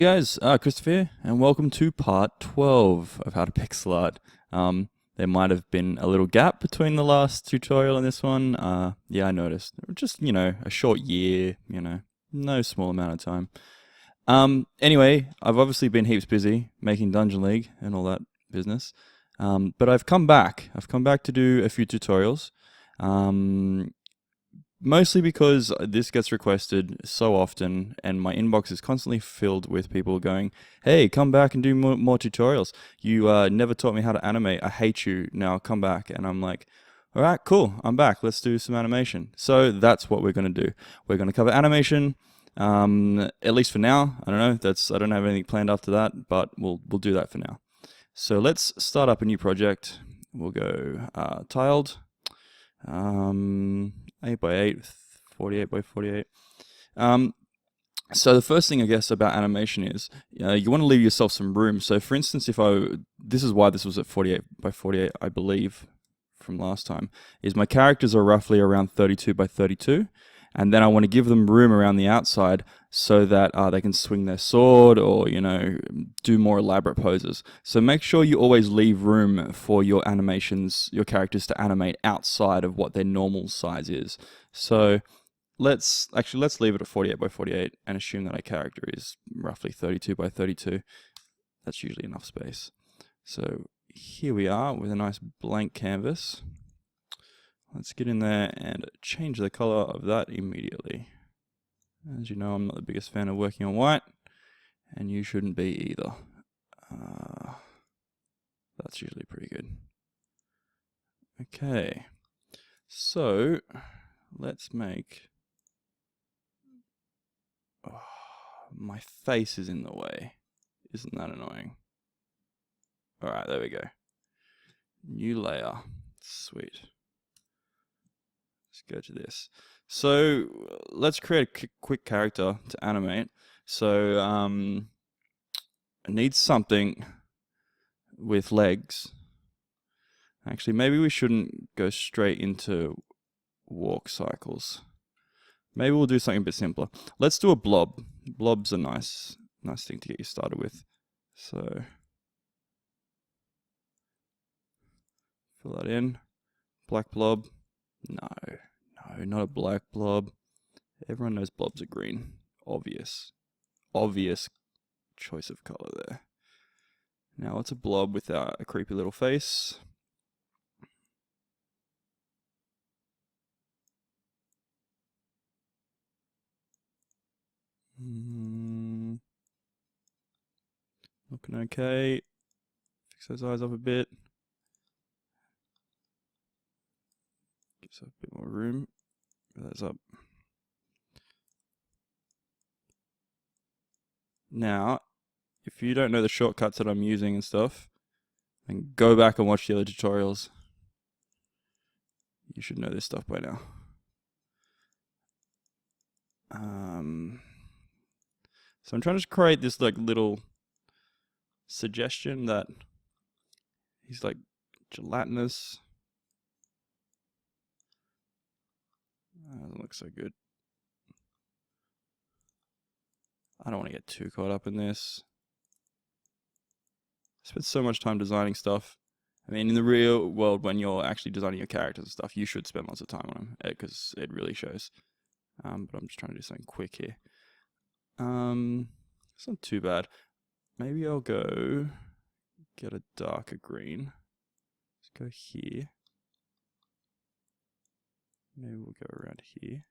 Hey guys, Christopher here, and welcome to part 12 of how to pixel art. There might have been a little gap between the last tutorial and this one. Yeah, I noticed. Just, a short year, no small amount of time. Anyway, I've obviously been heaps busy making Dungeon League and all that business. But I've come back. I've come back to do a few tutorials. Mostly because this gets requested so often, and my inbox is constantly filled with people going, "Hey, come back and do more tutorials. You never taught me how to animate. I hate you. Now come back." And I'm like, "All right, cool. I'm back. Let's do some animation." So that's what we're going to do. We're going to cover animation, at least for now. I don't know. I don't have anything planned after that, but we'll do that for now. So let's start up a new project. We'll go tiled. 8 by 8, 48 by 48. So the first thing I guess about animation is you want to leave yourself some room. So for instance, this is why this was at 48 by 48, I believe, from last time, is my characters are roughly around 32 by 32. And then I want to give them room around the outside so that they can swing their sword or, do more elaborate poses. So make sure you always leave room for your animations, your characters to animate outside of what their normal size is. So let's leave it at 48 by 48 and assume that our character is roughly 32 by 32. That's usually enough space. So here we are with a nice blank canvas. Let's get in there and change the color of that immediately. As you know, I'm not the biggest fan of working on white, and you shouldn't be either. That's usually pretty good. Okay, so let's make... Oh, my face is in the way. Isn't that annoying? Alright, there we go. New layer. Sweet. Let's go to this. So let's create a quick character to animate. So I need something with legs. Actually, maybe we shouldn't go straight into walk cycles. Maybe we'll do something a bit simpler. Let's do a blob. Blob's a nice thing to get you started with. So fill that in. Black blob. No, not a black blob. Everyone knows blobs are green. Obvious choice of color there. Now it's a blob with a creepy little face. Looking okay. Fix those eyes up a bit. Gives us a bit more room. Get those up. Now, if you don't know the shortcuts that I'm using and stuff, then go back and watch the other tutorials. You should know this stuff by now. So I'm trying to create this little suggestion that he's gelatinous. Doesn't look so good. I don't want to get too caught up in this. I spent so much time designing stuff. I mean, in the real world, when you're actually designing your characters and stuff, you should spend lots of time on them because it really shows. But I'm just trying to do something quick here. It's not too bad. Maybe I'll go get a darker green. Let's go here. Maybe we'll go around here.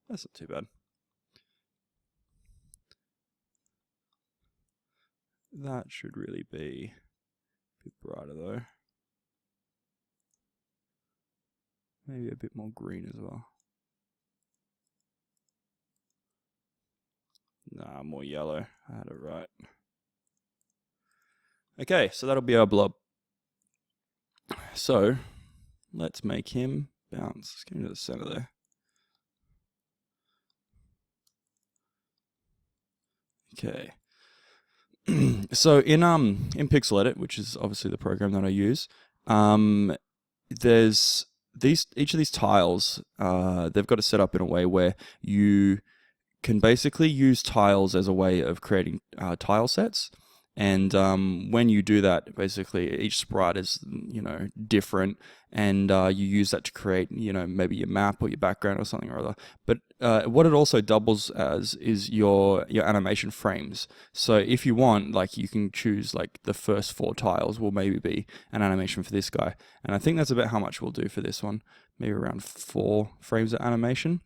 That's not too bad. That should really be a bit brighter though. Maybe a bit more green as well. Nah, more yellow. I had it right. Okay, so that'll be our blob. So, let's make him bounce. Let's get into the center there. Okay. So in Pixel Edit, which is obviously the program that I use, there's each of these tiles. They've got it set up in a way where you can basically use tiles as a way of creating tile sets. And when you do that, basically each sprite is, different, and you use that to create, maybe your map or your background or something or other. But what it also doubles as is your animation frames. So if you want, like, you can choose like the first 4 tiles will maybe be an animation for this guy, and I think that's about how much we'll do for this one, maybe around 4 frames of animation.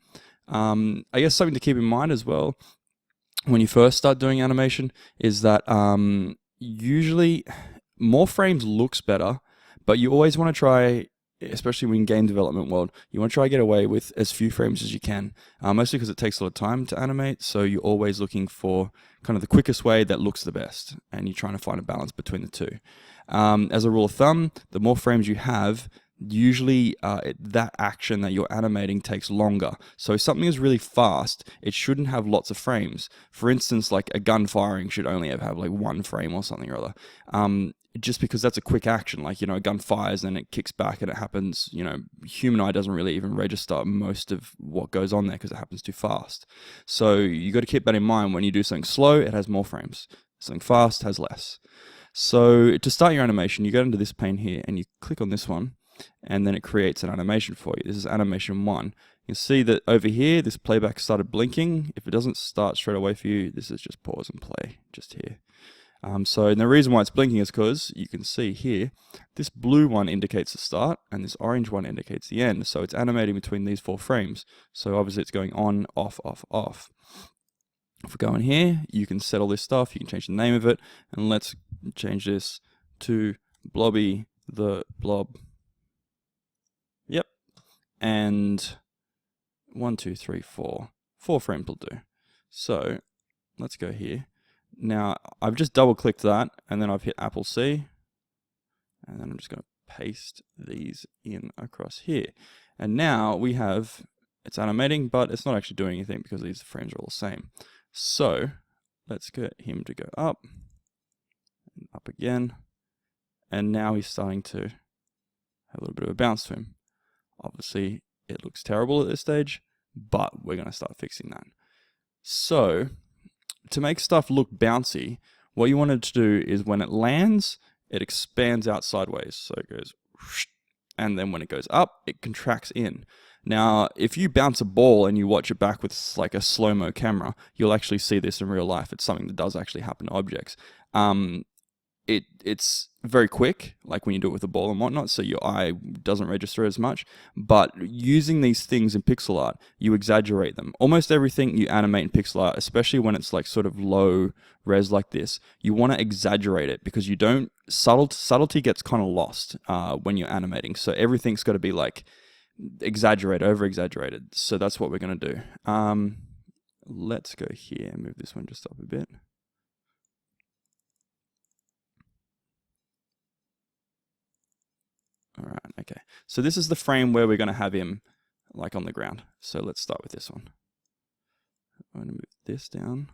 I guess something to keep in mind as well when you first start doing animation is that usually more frames looks better, but you always want to try, especially in game development world, you want to try to get away with as few frames as you can, mostly because it takes a lot of time to animate, so you're always looking for kind of the quickest way that looks the best, and you're trying to find a balance between the two. As a rule of thumb, the more frames you have, usually that action that you're animating takes longer. So if something is really fast, it shouldn't have lots of frames. For instance, like a gun firing should only have like 1 frame or something or other. Just because that's a quick action, like, a gun fires and it kicks back and it happens, human eye doesn't really even register most of what goes on there because it happens too fast. So you got to keep that in mind. When you do something slow, it has more frames. Something fast has less. So to start your animation, you go into this pane here and you click on this one, and then it creates an animation for you. This is animation 1. You can see that over here, this playback started blinking. If it doesn't start straight away for you, this is just pause and play, just here. And the reason why it's blinking is because you can see here, this blue one indicates the start, and this orange one indicates the end. So it's animating between these 4 frames. So obviously it's going on, off, off, off. If we go in here, you can set all this stuff. You can change the name of it, and let's change this to Blobby the Blob. Yep. And 1, 2, 3, 4. 4 frames will do. So let's go here. Now I've just double clicked that, and then I've hit Apple C, and then I'm just going to paste these in across here. And now we have, it's animating, but it's not actually doing anything because these frames are all the same. So let's get him to go up, and up again, and now he's starting to have a little bit of a bounce to him. Obviously, it looks terrible at this stage, but we're going to start fixing that. So, to make stuff look bouncy, what you wanted to do is when it lands, it expands out sideways. So it goes, and then when it goes up, it contracts in. Now, if you bounce a ball and you watch it back with like a slow-mo camera, you'll actually see this in real life. It's something that does actually happen to objects. It's very quick, like when you do it with a ball and whatnot, so your eye doesn't register as much. But using these things in pixel art, you exaggerate them. Almost everything you animate in pixel art, especially when it's like sort of low res like this, you want to exaggerate it because you don't, subtlety gets kind of lost when you're animating. So everything's got to be like exaggerated, over exaggerated. So that's what we're going to do. Let's go here and move this one just up a bit. All right, okay. So this is the frame where we're going to have him like on the ground. So let's start with this one. I'm going to move this down.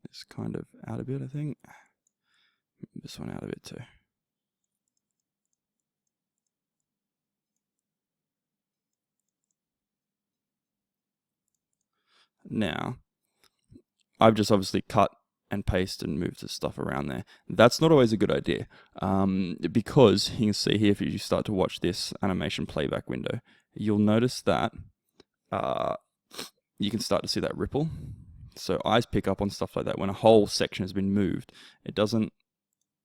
This kind of out a bit, I think. This one out a bit too. Now, I've just obviously cut and paste and move the stuff around there. That's not always a good idea because you can see here, if you start to watch this animation playback window, you'll notice that you can start to see that ripple. So eyes pick up on stuff like that. When a whole section has been moved, it doesn't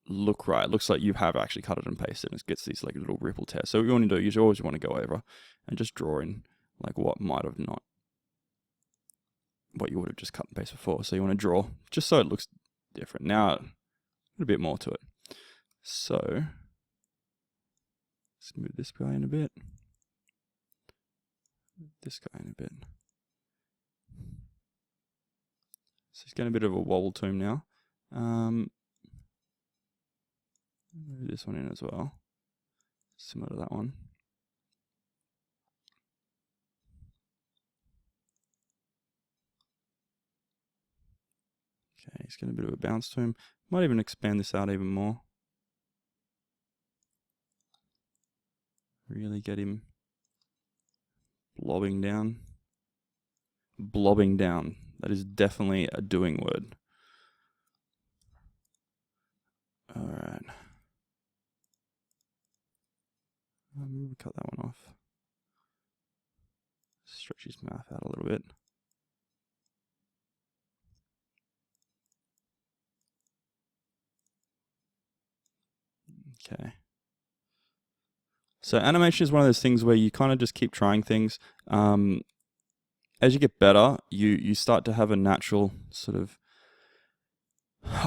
look right. It looks like you have actually cut it and pasted, and it gets these like little ripple tears. So what you want to do, you always want to go over and just draw in like what might have not, what you would have just cut and paste before. So you want to draw just so it looks different. Now, a bit more to it. So let's move this guy in a bit. This guy in a bit. So he's getting a bit of a wobble to him now. Move this one in as well. Similar to that one. Okay, he's getting a bit of a bounce to him. Might even expand this out even more. Really get him blobbing down. Blobbing down. That is definitely a doing word. Alright. I'm going to cut that one off. Stretch his mouth out a little bit. Okay. So animation is one of those things where you kind of just keep trying things. As you get better, you start to have a natural sort of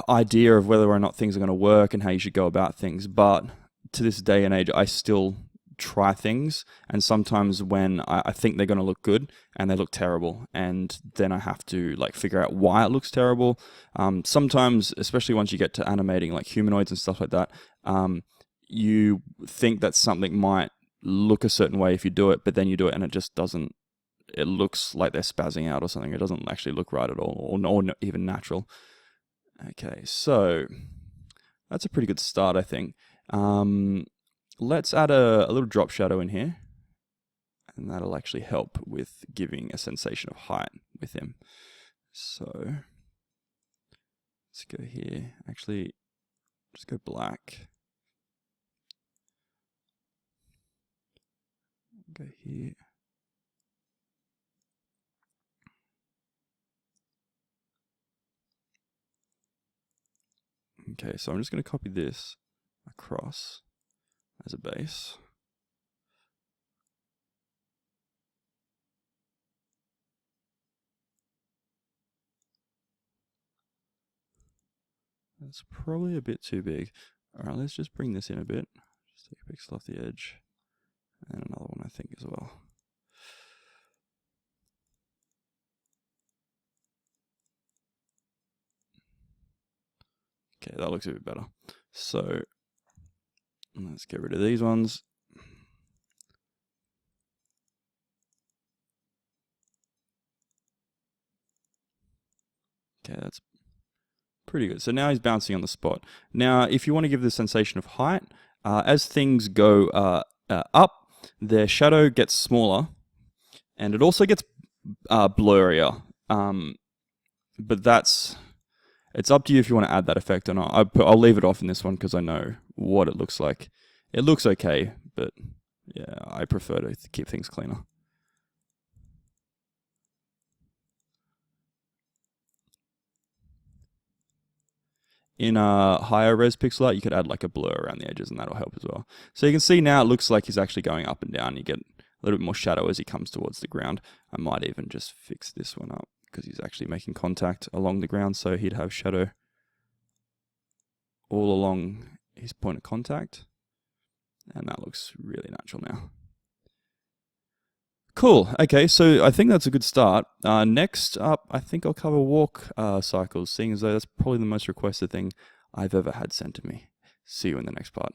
idea of whether or not things are going to work and how you should go about things. But to this day and age, I still try things, and sometimes when I think they're going to look good and they look terrible, and then I have to like figure out why it looks terrible. Sometimes, especially once you get to animating like humanoids and stuff like that, you think that something might look a certain way if you do it, but then you do it and it just doesn't. It looks like they're spazzing out or something. It doesn't actually look right at all, or not even natural. Okay, so that's a pretty good start, I think. Let's add a little drop shadow in here, and that'll actually help with giving a sensation of height with him. So let's go here. Actually, just go black. Go here. Okay, so I'm just going to copy this across as a base. That's probably a bit too big. Alright, let's just bring this in a bit. Just take a pixel off the edge. And another one, I think, as well. Okay, that looks a bit better. So let's get rid of these ones. Okay, that's pretty good. So now he's bouncing on the spot. Now, if you want to give the sensation of height, as things go up, their shadow gets smaller, and it also gets blurrier. But it's up to you if you want to add that effect or not. I'll leave it off in this one because I know what it looks like. It looks okay, but yeah, I prefer to keep things cleaner. In a higher res pixel art, you could add like a blur around the edges, and that'll help as well. So you can see now it looks like he's actually going up and down. You get a little bit more shadow as he comes towards the ground. I might even just fix this one up because he's actually making contact along the ground, so he'd have shadow all along his point of contact, and that looks really natural now. Cool. Okay, so I think that's a good start. Next up, I think I'll cover walk cycles, seeing as though that's probably the most requested thing I've ever had sent to me. See you in the next part.